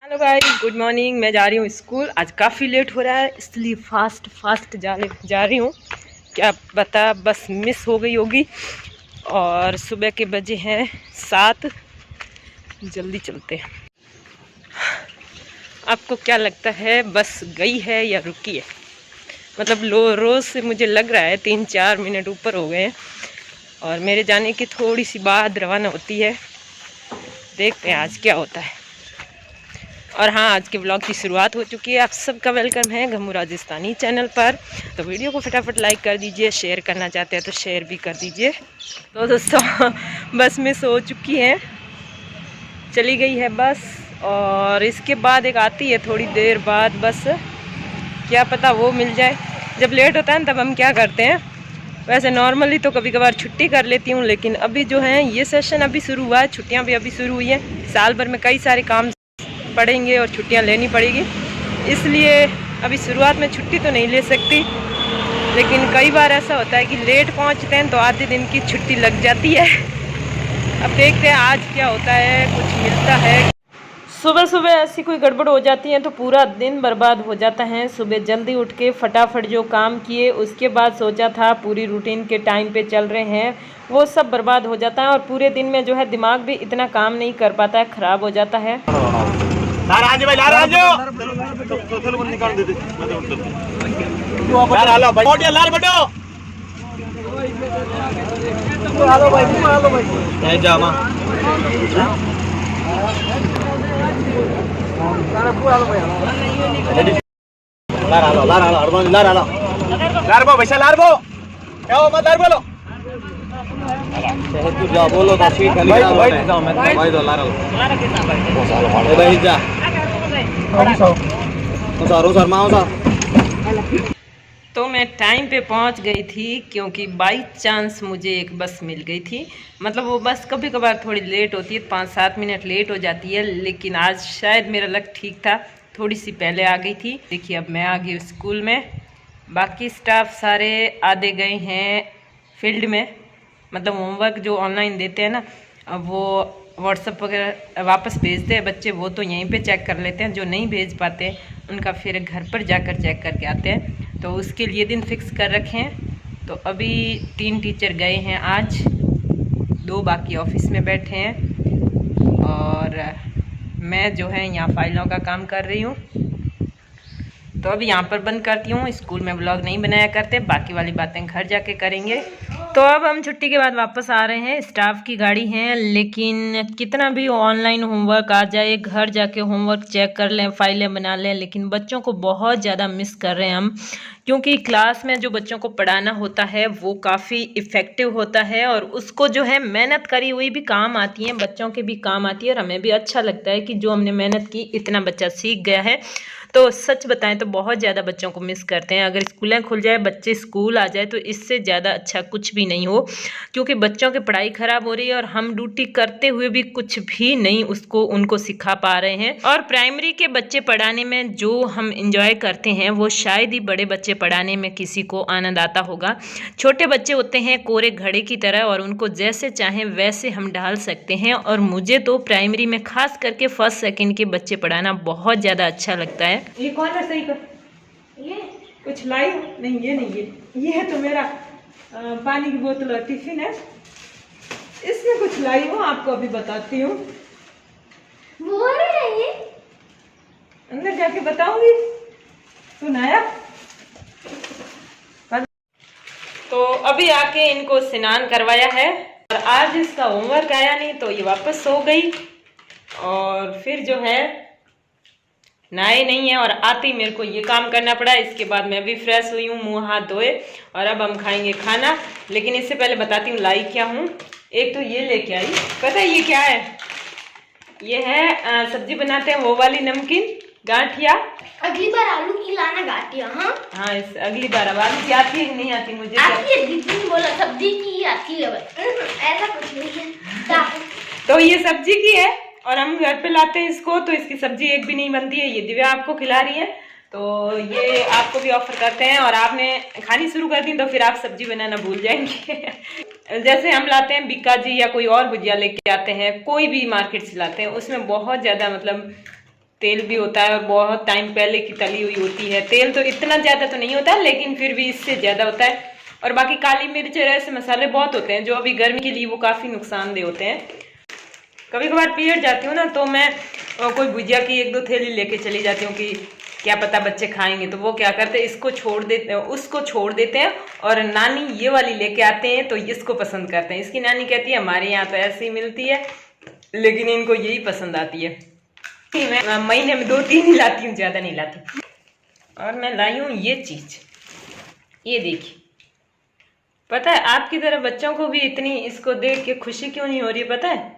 Hello guys, good morning. मैं जा रही हूँ स्कूल। आज काफ़ी लेट हो रहा है इसलिए फास्ट जा रही हूँ। क्या पता बस मिस हो गई होगी। और सुबह के बजे हैं 7। जल्दी चलते हैं। आपको क्या लगता है बस गई है या रुकी है? मतलब रोज़ से मुझे लग रहा है 3-4 मिनट ऊपर हो गए हैं और मेरे जाने की थोड़ी सी बाद रवाना होती है। देखते हैं आज क्या होता है। और हाँ, आज के ब्लॉग की शुरुआत हो चुकी है। आप सबका वेलकम है घमू राजस्थानी चैनल पर। तो वीडियो को फटाफट लाइक कर दीजिए, शेयर करना चाहते हैं तो शेयर भी कर दीजिए। तो दोस्तों बस मिस हो चुकी है, चली गई है बस। और इसके बाद एक आती है थोड़ी देर बाद बस, क्या पता वो मिल जाए। जब लेट होता है ना तब हम क्या करते हैं, वैसे नॉर्मली तो कभी कभार छुट्टी कर लेती हूँ, लेकिन अभी जो है ये सेशन अभी शुरू हुआ है, छुट्टियाँ भी अभी शुरू हुई हैं। साल भर में कई सारे काम पड़ेंगे और छुट्टियां लेनी पड़ेगी, इसलिए अभी शुरुआत में छुट्टी तो नहीं ले सकती। लेकिन कई बार ऐसा होता है कि लेट पहुंचते हैं तो आधे दिन की छुट्टी लग जाती है। अब देखते हैं आज क्या होता है, कुछ मिलता है। सुबह सुबह ऐसी कोई गड़बड़ हो जाती है तो पूरा दिन बर्बाद हो जाता है। सुबह जल्दी उठ के फटाफट जो काम किए, उसके बाद सोचा था पूरी रूटीन के टाइम पे चल रहे हैं, वो सब बर्बाद हो जाता है। और पूरे दिन में जो है दिमाग भी इतना काम नहीं कर पाता है, ख़राब हो जाता है। तो मैं टाइम पे पहुंच गई थी क्योंकि बाई चांस मुझे एक बस मिल गई थी। मतलब वो बस कभी कभार थोड़ी लेट होती है, 5-7 मिनट लेट हो जाती है, लेकिन आज शायद मेरा लक ठीक था, थोड़ी सी पहले आ गई थी। देखिए अब मैं आ गई स्कूल में। बाकी स्टाफ सारे आधे गए हैं फील्ड में, मतलब होमवर्क जो ऑनलाइन देते हैं ना, अब वो व्हाट्सएप वगैरह वापस भेजते हैं बच्चे, वो तो यहीं पे चेक कर लेते हैं। जो नहीं भेज पाते उनका फिर घर पर जाकर चेक करके आते हैं। तो उसके लिए दिन फिक्स कर रखे हैं। तो अभी 3 टीचर गए हैं आज, 2 बाकी ऑफिस में बैठे हैं और मैं जो है यहाँ फाइलों का काम कर रही हूँ। तो अभी यहाँ पर बंद करती हूँ। स्कूल में ब्लॉग नहीं बनाया करते, बाकी वाली बातें घर जाके करेंगे। तो अब हम छुट्टी के बाद वापस आ रहे हैं। स्टाफ की गाड़ी है, लेकिन कितना भी ऑनलाइन होमवर्क आ जाए, घर जाके होमवर्क चेक कर लें, फाइलें बना लें, लेकिन बच्चों को बहुत ज़्यादा मिस कर रहे हैं हम। क्योंकि क्लास में जो बच्चों को पढ़ाना होता है वो काफ़ी इफ़ेक्टिव होता है और उसको जो है मेहनत करी हुई भी काम आती है, बच्चों के भी काम आती है। और हमें भी अच्छा लगता है कि जो हमने मेहनत की इतना बच्चा सीख गया है। तो सच बताएं तो बहुत ज़्यादा बच्चों को मिस करते हैं। अगर स्कूलें खुल जाए, बच्चे स्कूल आ जाए, तो इससे ज़्यादा अच्छा कुछ भी नहीं हो। क्योंकि बच्चों की पढ़ाई ख़राब हो रही है और हम ड्यूटी करते हुए भी कुछ भी नहीं उनको सिखा पा रहे हैं। और प्राइमरी के बच्चे पढ़ाने में जो हम इंजॉय करते हैं वो शायद ही बड़े बच्चे पढ़ाने में किसी को आनंद आता होगा। छोटे बच्चे होते हैं कोरे घड़े की तरह और उनको जैसे चाहें वैसे हम ढाल सकते हैं। और मुझे तो प्राइमरी में खास करके 1st 2nd के बच्चे पढ़ाना बहुत ज़्यादा अच्छा लगता है। ये कौन है सही कर? ये कुछ लाई नहीं, ये नहीं, ये है तो मेरा पानी की बोतल और टिफिन है। इसमें कुछ लाई हूँ, आपको अभी बताती हूँ। वो है ये, अंदर जाके बताऊंगी। सुन आया? तो अभी आके इनको स्नान करवाया है और आज इसका होमवर्क आया नहीं तो ये वापस सो गई। और फिर जो है नहाए नहीं है और आते ही मेरे को ये काम करना पड़ा। इसके बाद मैं भी फ्रेश हुई हूँ, मुंह हाथ धोए और अब हम खाएंगे खाना। लेकिन इससे पहले बताती हूँ लाई क्या हूँ। एक तो ये लेके आई, पता है ये क्या है? ये है सब्जी बनाते हैं वो वाली नमकीन गांठिया। अगली बार आलू की लाना गाठिया। हाँ इस अगली बार अब आलू की आती है कि नहीं आती मुझे आती है, दीदी बोला सब्जी की आती है, ऐसा कुछ नहीं है। तो ये सब्जी की है और हम घर पे लाते हैं इसको, तो इसकी सब्जी एक भी नहीं बनती है। ये दिव्या आपको खिला रही है, तो ये आपको भी ऑफर करते हैं। और आपने खानी शुरू कर दी तो फिर आप सब्जी बनाना भूल जाएंगे। जैसे हम लाते हैं बिक्का जी या कोई और भुजिया लेके आते हैं, कोई भी मार्केट से लाते हैं, उसमें बहुत ज़्यादा मतलब तेल भी होता है और बहुत टाइम पहले की तली हुई होती है। तेल तो इतना ज्यादा तो नहीं होता लेकिन फिर भी इससे ज्यादा होता है। और बाकी काली मिर्च और ऐसे मसाले बहुत होते हैं जो अभी गर्मी के लिए वो काफी नुकसानदेह होते हैं। कभी कभार पीरियड जाती हूँ ना तो मैं कोई भुजिया की 1-2 थैली लेके चली जाती हूँ कि क्या पता बच्चे खाएंगे। तो वो क्या करते हैं, इसको छोड़ देते हैं, उसको छोड़ देते हैं और नानी ये वाली लेके आते हैं तो इसको पसंद करते हैं। इसकी नानी कहती है हमारे यहाँ तो ऐसी मिलती है लेकिन इनको यही पसंद आती है। मैं महीने में 2-3 ही लाती हूँ, ज्यादा नहीं लाती। और मैं लाई हूँ ये चीज, ये देखिए। पता है आपकी तरह बच्चों को भी इतनी इसको देख के खुशी क्यों नहीं हो रही है पता है?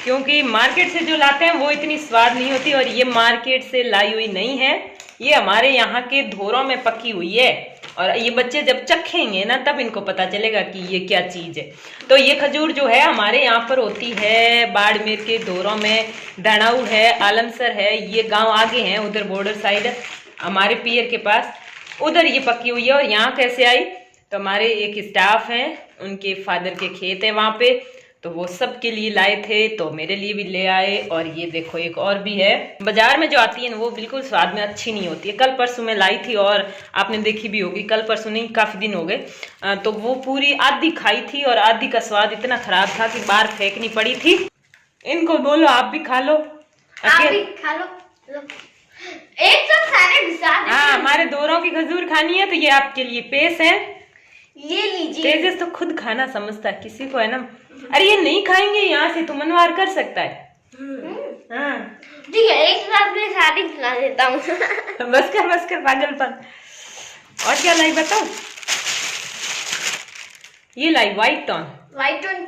क्योंकि मार्केट से जो लाते हैं वो इतनी स्वाद नहीं होती और ये मार्केट से लाई हुई नहीं है, ये हमारे यहाँ के धोरों में पकी हुई है। और ये बच्चे जब चखेंगे ना तब इनको पता चलेगा कि ये क्या चीज है। तो ये खजूर जो है हमारे यहाँ पर होती है बाड़मेर के धोरों में, दड़ाऊ है, आलमसर है, ये गांव आगे हैं उधर बॉर्डर साइड हमारे पियर के पास, उधर ये पकी हुई है। और यहाँ कैसे आई, तो हमारे एक स्टाफ हैं, उनके फादर के खेत है वहाँ पे, तो वो सब के लिए लाए थे तो मेरे लिए भी ले आए। और ये देखो एक और भी है, बाजार में जो आती है ना वो बिल्कुल स्वाद में अच्छी नहीं होती है। कल परसों में लाई थी और आपने देखी भी होगी, कल परसों नहीं काफी दिन हो गए। तो वो पूरी आधी खाई थी और आधी का स्वाद इतना खराब था कि बाहर फेंकनी पड़ी थी। इनको बोलो आप भी खा लो, आप भी खा लो, एक तो सारे घुसा दे। हाँ हमारे दोरों की खजूर खानी है तो ये आपके लिए पेश है, ये लीजिए। तेजस तो खुद खाना समझता है, किसी को है ना अरे ये नहीं खाएंगे यहाँ से तो मनवार कर सकता है। हाँ ठीक है, एक साथ में सारी खिला देता हूँ। बस कर पागलपन। और क्या लाई बताओ, ये लाई व्हाइट टॉन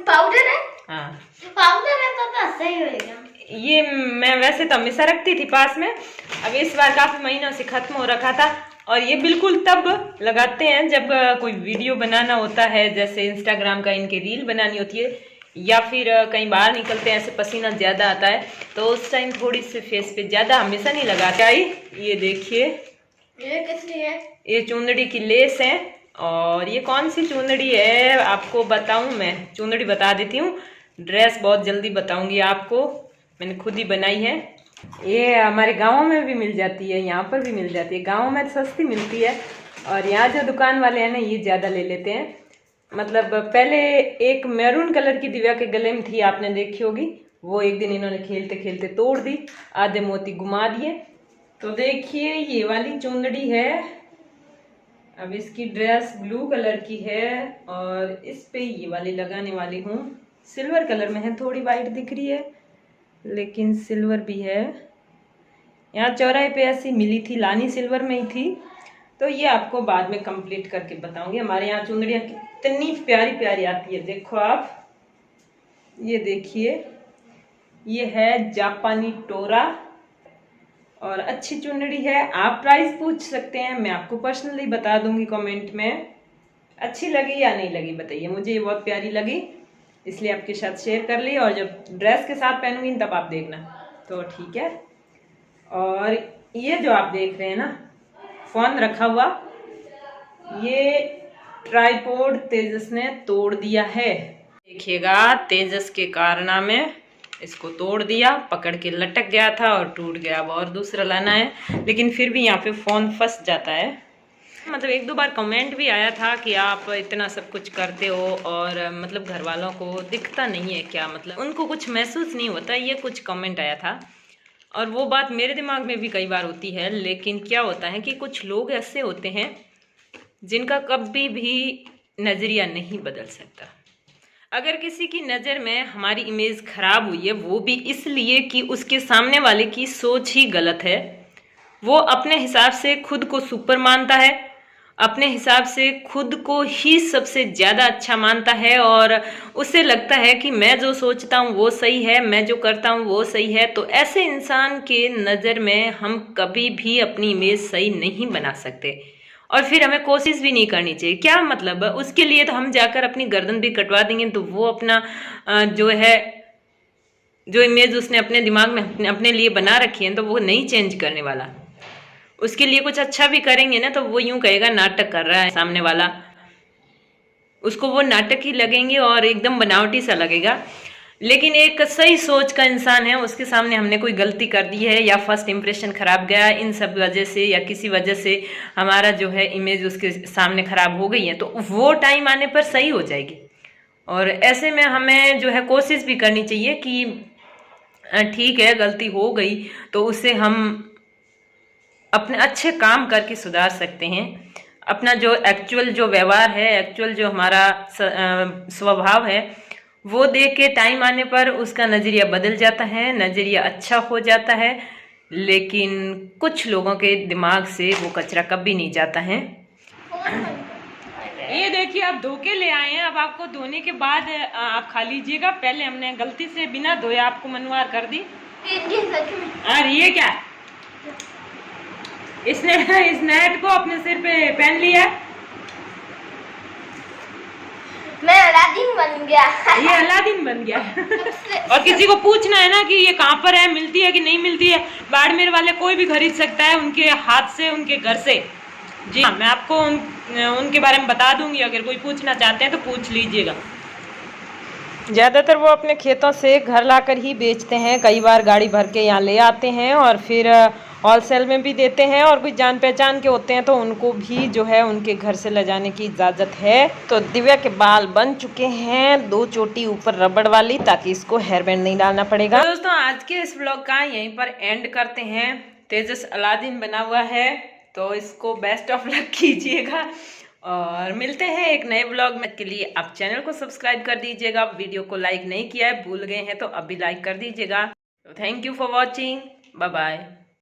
पाउडर है। हाँ पाउडर है तो सही होएगा। ये मैं वैसे तो हमेशा रखती थी पास में, अब इस बार काफी महीनों से खत्म हो रखा था। और ये बिल्कुल तब लगाते हैं जब कोई वीडियो बनाना होता है, जैसे इंस्टाग्राम का इनके रील बनानी होती है या फिर कहीं बाहर निकलते हैं ऐसे पसीना ज्यादा आता है तो उस टाइम थोड़ी सी फेस पे ज्यादा, हमेशा नहीं लगाते। आई ये देखिए, ये किसकी है? ये चुंदड़ी की लेस है। और ये कौन सी चुंदड़ी है आपको बताऊं, मैं चुंदड़ी बता देती हूँ, ड्रेस बहुत जल्दी बताऊंगी आपको, मैंने खुद ही बनाई है। ये हमारे गाँव में भी मिल जाती है, यहाँ पर भी मिल जाती है। गाँव में सस्ती मिलती है और यहाँ जो दुकान वाले हैं ना ये ज़्यादा ले लेते हैं। मतलब पहले एक मैरून कलर की दिव्या के गले में थी, आपने देखी होगी, वो एक दिन इन्होंने खेलते खेलते तोड़ दी, आधे मोती घुमा दिए। तो देखिए ये वाली चुंदड़ी है, अब इसकी ड्रेस ब्लू कलर की है और इस पे ये वाली लगाने वाली हूँ, सिल्वर कलर में है, थोड़ी वाइट दिख रही है लेकिन सिल्वर भी है। यहाँ चौराहे पे ऐसी मिली थी, लानी सिल्वर में ही थी, तो ये आपको बाद में कंप्लीट करके बताऊंगी। हमारे यहाँ चुंदड़ियाँ कितनी प्यारी प्यारी आती है, देखो आप, ये देखिए, ये है जापानी टोरा और अच्छी चुंदड़ी है। आप प्राइस पूछ सकते हैं, मैं आपको पर्सनली बता दूंगी कमेंट में। अच्छी लगी या नहीं लगी बताइए, मुझे ये बहुत प्यारी लगी इसलिए आपके साथ शेयर कर ली। और जब ड्रेस के साथ पहनूंगी तब आप देखना, तो ठीक है। और ये जो आप देख रहे हैं ना फोन रखा हुआ, ये ट्राइपॉड तेजस ने तोड़ दिया है, देखिएगा, तेजस के कारनामे इसको तोड़ दिया, पकड़ के लटक गया था और टूट गया। अब और दूसरा लाना है लेकिन फिर भी यहाँ पे फोन फंस जाता है। मतलब 1-2 बार कमेंट भी आया था कि आप इतना सब कुछ करते हो और मतलब घर वालों को दिखता नहीं है क्या, मतलब उनको कुछ महसूस नहीं होता, ये कुछ कमेंट आया था। और वो बात मेरे दिमाग में भी कई बार होती है, लेकिन क्या होता है कि कुछ लोग ऐसे होते हैं जिनका कभी भी नज़रिया नहीं बदल सकता। अगर किसी की नज़र में हमारी इमेज खराब हुई है वो भी इसलिए कि उसके सामने वाले की सोच ही गलत है, वो अपने हिसाब से खुद को सुपर मानता है, अपने हिसाब से खुद को ही सबसे ज़्यादा अच्छा मानता है और उसे लगता है कि मैं जो सोचता हूँ वो सही है, मैं जो करता हूँ वो सही है। तो ऐसे इंसान के नज़र में हम कभी भी अपनी इमेज सही नहीं बना सकते और फिर हमें कोशिश भी नहीं करनी चाहिए। क्या मतलब, उसके लिए तो हम जाकर अपनी गर्दन भी कटवा देंगे तो वो अपना जो है, जो इमेज उसने अपने दिमाग में अपने लिए बना रखी है तो वो नहीं चेंज करने वाला। उसके लिए कुछ अच्छा भी करेंगे ना तो वो यूं कहेगा नाटक कर रहा है सामने वाला, उसको वो नाटक ही लगेंगे और एकदम बनावटी सा लगेगा। लेकिन एक सही सोच का इंसान है, उसके सामने हमने कोई गलती कर दी है या फर्स्ट इम्प्रेशन खराब गया इन सब वजह से या किसी वजह से हमारा जो है इमेज उसके सामने खराब हो गई है, तो वो टाइम आने पर सही हो जाएगी। और ऐसे में हमें जो है कोशिश भी करनी चाहिए कि ठीक है गलती हो गई तो उससे हम अपने अच्छे काम करके सुधार सकते हैं। अपना जो एक्चुअल जो व्यवहार है, एक्चुअल जो हमारा स्वभाव है, वो देख के टाइम आने पर उसका नज़रिया बदल जाता है, नज़रिया अच्छा हो जाता है। लेकिन कुछ लोगों के दिमाग से वो कचरा कभी नहीं जाता है। ये देखिए आप धो के ले आए हैं, अब आपको धोने के बाद आप खा लीजिएगा। पहले हमने गलती से बिना धोए आपको मनवार कर दी। अरे ये क्या, इसने इस नेट को अपने सिर पे पहन लिया, मैं अलादीन बन गया। ये अलादीन बन गया। और किसी को पूछना है ना कि ये कहाँ पर है, मिलती है कि नहीं मिलती है, बाड़मेर वाले कोई भी खरीद सकता है उनके हाथ से, उनके घर से। जी हाँ, मैं आपको उनके बारे में बता दूंगी, अगर कोई पूछना चाहते हैं तो पूछ लीजिएगा। ज़्यादातर वो अपने खेतों से घर लाकर ही बेचते हैं, कई बार गाड़ी भर के यहाँ ले आते हैं और फिर होलसेल में भी देते हैं, और कोई जान पहचान के होते हैं तो उनको भी जो है उनके घर से ले जाने की इजाज़त है। तो दिव्या के बाल बन चुके हैं 2 चोटी ऊपर रबड़ वाली, ताकि इसको हेयर बैंड नहीं डालना पड़ेगा। तो दोस्तों आज के इस व्लॉग का यहीं पर एंड करते हैं। तेजस अलादीन बना हुआ है, तो इसको बेस्ट ऑफ लक कीजिएगा और मिलते हैं एक नए व्लॉग में। के लिए आप चैनल को सब्सक्राइब कर दीजिएगा, वीडियो को लाइक नहीं किया है, भूल गए हैं तो अभी लाइक कर दीजिएगा। Thank you for watching, bye bye.